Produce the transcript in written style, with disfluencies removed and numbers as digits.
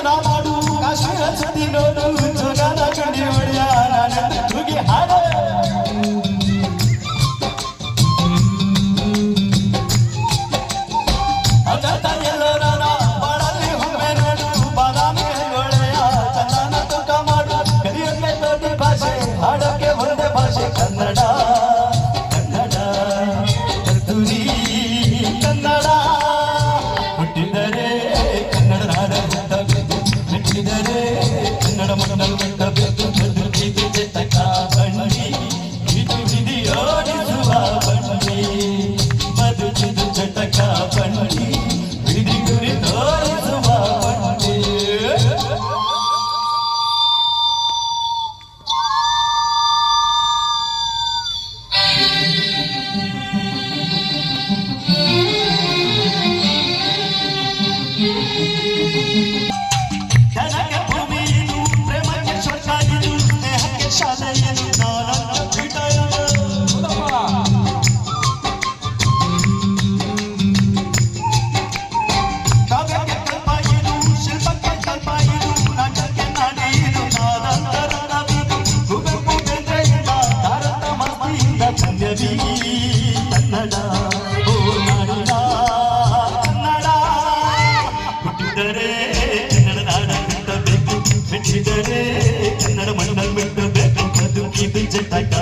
ನಾಡು ಕಾಶ್ಮೀರ ಸತಿ ನೋಡು ಜೋಗಾನ ಕಡಿ ಹೊಡೆಯ ನಾನು ತುಗಿ ಹಾಡು ಅಜತ ಎಲ್ಲರನ ಬಾಳಲ್ಲಿ ಹೊಮ್ಮೆ ನೋಡು ಬಾದಾಮಿ ಒಳ್ಳೆಯ ಚಂದನ ತುಕ ಮಾಡು ಕಲಿಯೋಕೆ ತೋಟಿ ಭಾಷೆ ಹಾಡೋಕೆ ಒಂದೇ ಭಾಷೆ ಕನ್ನಡ ಕನ್ನಡ ಕಸ್ತೂರಿ ಕನ್ನಡ ಹುಟ್ಟಿದರೆ ಕನ್ನಡ ನಾಡ ಹುಟ್ಟಬೇಕು ಮೆಟ್ಟಿದರೆ ಕನ್ನಡ ಮಣ್ಣಲ್ಲಿ ಹುಟ್ಟಬೇಕು ಬದುಕಿದು ಜಟಕ ಬಂಡಿ ಇದು ವಿಧಿಯೋಡಿಸುವ ಬಂಡಿ ಬದುಕಿದು ಜಟಕ ಬಂಡಿ ವಿಧಿ ಗುರಿ ತೋರಿಸುವ ಬಂಡಿ ಜನಕ್ಕೆ ಭೂಮಿಯಿದು ಪ್ರೇಮಕ್ಕೆ ಸ್ವರ್ಗ ಇದು ಸ್ನೇಹಕ್ಕೆ ಶಾಲೆ ಇದು ನಾನಂತ ಪೀಠ ಕಾವ್ಯಕ್ಕೆ ಕಲ್ಪ ಇದು ಶಿಲ್ಪಕ್ಕೆ ಕಲ್ಪ ಇದು ನಾಟಕ್ಕೆ ನಾಡಿ ಇದು ನಾನಂತ ರಂಗವಿದು ಕುವೆಂಪು ಬೇಂದ್ರೆಯಿಂದ ಭಾರತ ಮಸ್ತಿಯಿಂದ ಪಂದ್ಯವೀ ಕನ್ನಡ ಓ ನಾಡಿನ ಕನ್ನಡ ಹುಟ್ಟಿದರೆ ಕನ್ನಡ ನಾಡ ಬಿಟ್ಟಬೇಕು ಮೆಟ್ಟಿದರೆ ಕನ್ನಡ ಮಣ್ಣಲ್ಲಿ ಬಿಟ್ಟಬೇಕು ಬದುಕಿದು ಜಟಕ